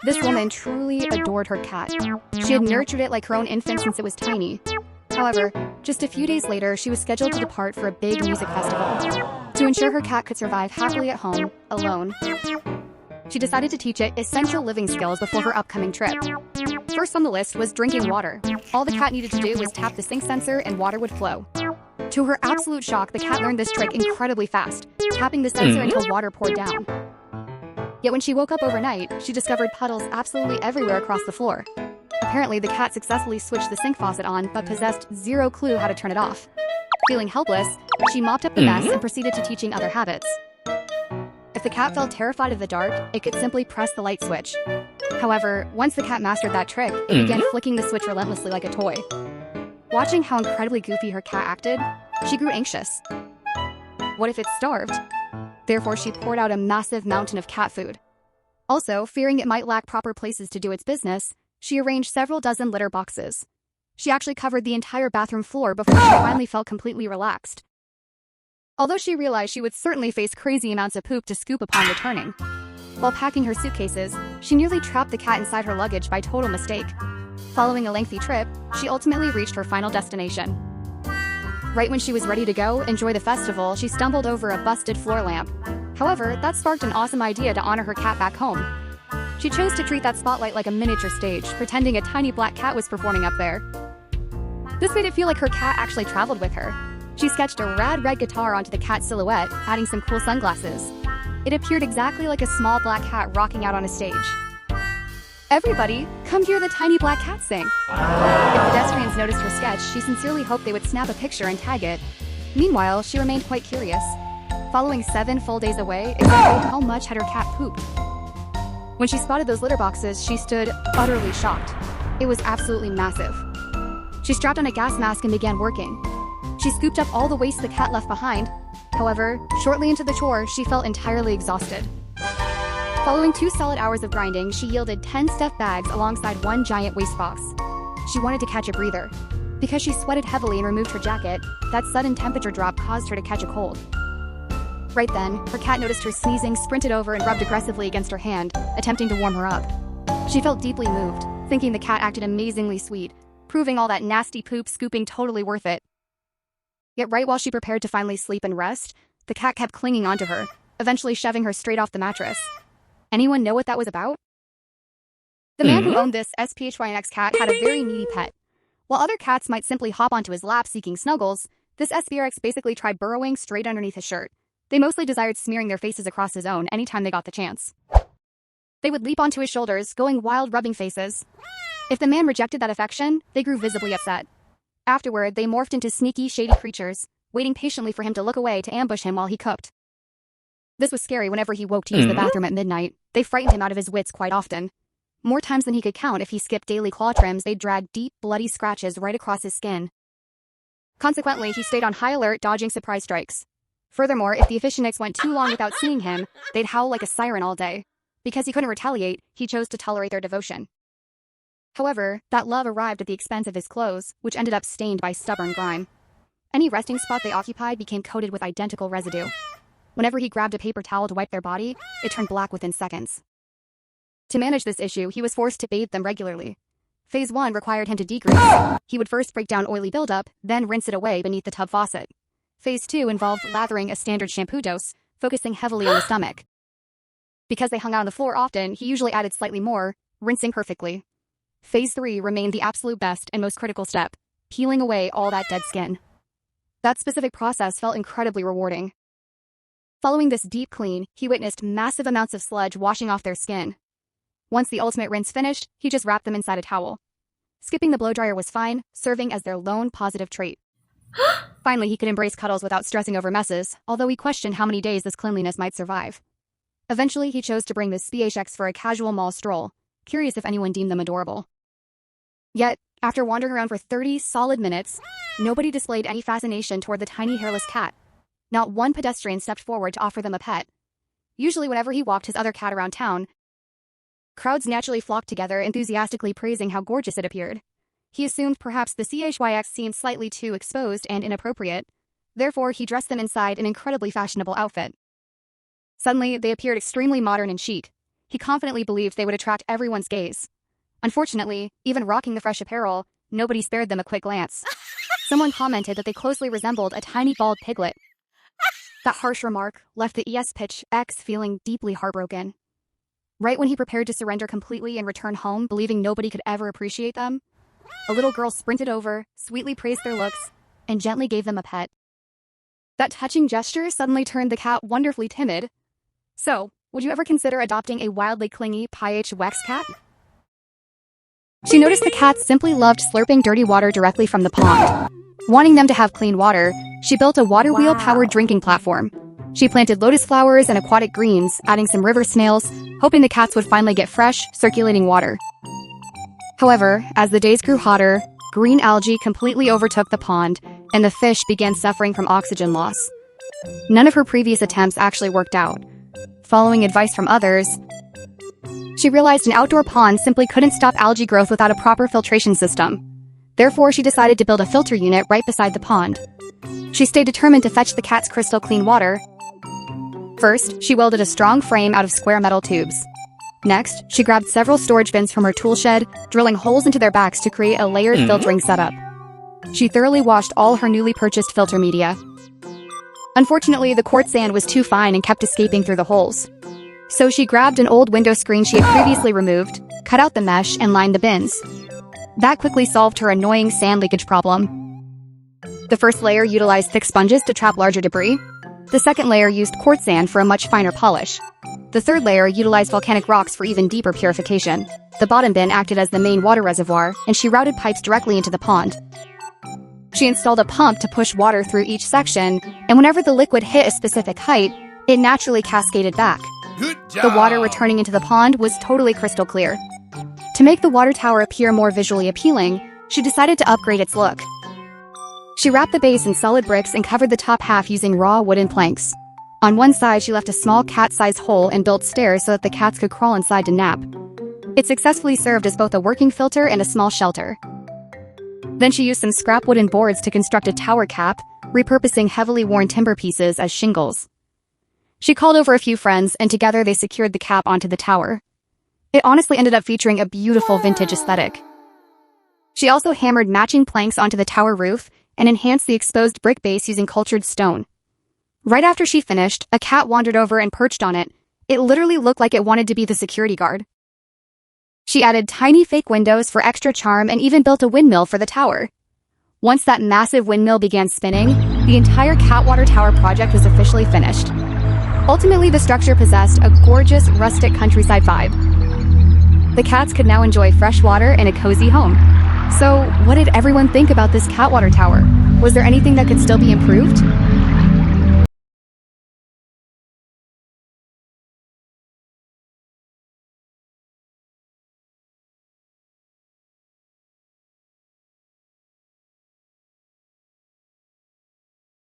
This woman truly adored her cat. She had nurtured it like her own infant since it was tiny. However, just a few days later, she was scheduled to depart for a big music festival. To ensure her cat could survive happily at home, alone, she decided to teach it essential living skills before her upcoming trip. First on the list was drinking water. All the cat needed to do was tap the Sphynx sensor and water would flow. To her absolute shock, the cat learned this trick incredibly fast, tapping the sensor until water poured down. Yet when she woke up overnight, she discovered puddles absolutely everywhere across the floor. Apparently, the cat successfully switched the sink faucet on, but possessed zero clue how to turn it off. Feeling helpless, she mopped up the mess and proceeded to teaching other habits. If the cat felt terrified of the dark, it could simply press the light switch. However, once the cat mastered that trick, it began flicking the switch relentlessly like a toy. Watching how incredibly goofy her cat acted, she grew anxious. What if it starved? Therefore, she poured out a massive mountain of cat food. Also, fearing it might lack proper places to do its business, she arranged several dozen litter boxes. She actually covered the entire bathroom floor before she finally felt completely relaxed. Although she realized she would certainly face crazy amounts of poop to scoop upon returning. While packing her suitcases, she nearly trapped the cat inside her luggage by total mistake. Following a lengthy trip, she ultimately reached her final destination. Right when she was ready to go enjoy the festival, she stumbled over a busted floor lamp. However, that sparked an awesome idea to honor her cat back home. She chose to treat that spotlight like a miniature stage, pretending a tiny black cat was performing up there. This made it feel like her cat actually traveled with her. She sketched a rad red guitar onto the cat's silhouette, adding some cool sunglasses. It appeared exactly like a small black cat rocking out on a stage. Everybody, come hear the tiny black cat sing. If pedestrians noticed her sketch, she sincerely hoped they would snap a picture and tag it. Meanwhile, she remained quite curious. Following 7 full days away, exactly how much had her cat pooped? When she spotted those litter boxes, she stood utterly shocked. It was absolutely massive. She strapped on a gas mask and began working. She scooped up all the waste the cat left behind. However, shortly into the chore, she felt entirely exhausted. Following 2 solid hours of grinding, she yielded 10 stuffed bags alongside 1 giant waste box. She wanted to catch a breather. Because she sweated heavily and removed her jacket, that sudden temperature drop caused her to catch a cold. Right then, her cat noticed her sneezing, sprinted over and rubbed aggressively against her hand, attempting to warm her up. She felt deeply moved, thinking the cat acted amazingly sweet, proving all that nasty poop scooping totally worth it. Yet right while she prepared to finally sleep and rest, the cat kept clinging onto her, eventually shoving her straight off the mattress. Anyone know what that was about? The man who owned this Sphynx cat had a very needy pet. While other cats might simply hop onto his lap seeking snuggles, this Sphynx basically tried burrowing straight underneath his shirt. They mostly desired smearing their faces across his own anytime they got the chance. They would leap onto his shoulders, going wild rubbing faces. If the man rejected that affection, they grew visibly upset. Afterward, they morphed into sneaky, shady creatures, waiting patiently for him to look away to ambush him while he cooked. This was scary whenever he woke to use the bathroom at midnight. They frightened him out of his wits quite often. More times than he could count, if he skipped daily claw trims, they'd drag deep, bloody scratches right across his skin. Consequently, he stayed on high alert, dodging surprise strikes. Furthermore, if the Sphynx went too long without seeing him, they'd howl like a siren all day. Because he couldn't retaliate, he chose to tolerate their devotion. However, that love arrived at the expense of his clothes, which ended up stained by stubborn grime. Any resting spot they occupied became coated with identical residue. Whenever he grabbed a paper towel to wipe their body, it turned black within seconds. To manage this issue, he was forced to bathe them regularly. Phase 1 required him to degrease. He would first break down oily buildup, then rinse it away beneath the tub faucet. Phase 2 involved lathering a standard shampoo dose, focusing heavily on the stomach. Because they hung out on the floor often, he usually added slightly more, rinsing perfectly. Phase 3 remained the absolute best and most critical step, peeling away all that dead skin. That specific process felt incredibly rewarding. Following this deep clean, he witnessed massive amounts of sludge washing off their skin. Once the ultimate rinse finished, he just wrapped them inside a towel. Skipping the blow dryer was fine, serving as their lone positive trait. Finally, he could embrace cuddles without stressing over messes, although he questioned how many days this cleanliness might survive. Eventually, he chose to bring the Sphynx for a casual mall stroll, curious if anyone deemed them adorable. Yet, after wandering around for 30 solid minutes, nobody displayed any fascination toward the tiny hairless cat. Not one pedestrian stepped forward to offer them a pet. Usually whenever he walked his other cat around town, crowds naturally flocked together, enthusiastically praising how gorgeous it appeared. He assumed perhaps the Sphynx seemed slightly too exposed and inappropriate. Therefore, he dressed them inside an incredibly fashionable outfit. Suddenly, they appeared extremely modern and chic. he confidently believed they would attract everyone's gaze. Unfortunately, even rocking the fresh apparel, nobody spared them a quick glance. Someone commented that they closely resembled a tiny bald piglet. That harsh remark left the ES-pitch-X feeling deeply heartbroken. Right when he prepared to surrender completely and return home, believing nobody could ever appreciate them, a little girl sprinted over, sweetly praised their looks, and gently gave them a pet. That touching gesture suddenly turned the cat wonderfully timid. So, would you ever consider adopting a wildly clingy PH Wex cat? She noticed the cats simply loved slurping dirty water directly from the pond. Wanting them to have clean water, she built a water wheel-powered drinking platform. She planted lotus flowers and aquatic greens, adding some river snails, hoping the cats would finally get fresh, circulating water. However, as the days grew hotter, green algae completely overtook the pond, and the fish began suffering from oxygen loss. None of her previous attempts actually worked out. Following advice from others, she realized an outdoor pond simply couldn't stop algae growth without a proper filtration system. Therefore, she decided to build a filter unit right beside the pond. She stayed determined to fetch the cats crystal clean water. First, she welded a strong frame out of square metal tubes. Next, she grabbed several storage bins from her tool shed, drilling holes into their backs to create a layered filtering setup. She thoroughly washed all her newly purchased filter media. Unfortunately, the quartz sand was too fine and kept escaping through the holes. So she grabbed an old window screen she had previously removed, cut out the mesh, and lined the bins. That quickly solved her annoying sand leakage problem. The first layer utilized thick sponges to trap larger debris. The second layer used quartz sand for a much finer polish. The third layer utilized volcanic rocks for even deeper purification. The bottom bin acted as the main water reservoir, and she routed pipes directly into the pond. She installed a pump to push water through each section, and whenever the liquid hit a specific height, it naturally cascaded back. Good job. The water returning into the pond was totally crystal clear. To make the water tower appear more visually appealing, she decided to upgrade its look. She wrapped the base in solid bricks and covered the top half using raw wooden planks. On one side, she left a small cat-sized hole and built stairs so that the cats could crawl inside to nap. It successfully served as both a working filter and a small shelter. Then she used some scrap wooden boards to construct a tower cap, repurposing heavily worn timber pieces as shingles. She called over a few friends, and together they secured the cap onto the tower. It honestly ended up featuring a beautiful vintage aesthetic. She also hammered matching planks onto the tower roof and enhanced the exposed brick base using cultured stone. Right after she finished, a cat wandered over and perched on it. It literally looked like it wanted to be the security guard. She added tiny fake windows for extra charm and even built a windmill for the tower. Once that massive windmill began spinning, the entire Catwater Tower project was officially finished. Ultimately, the structure possessed a gorgeous, rustic countryside vibe. The cats could now enjoy fresh water and a cozy home. So, what did everyone think about this Catwater Tower? Was there anything that could still be improved?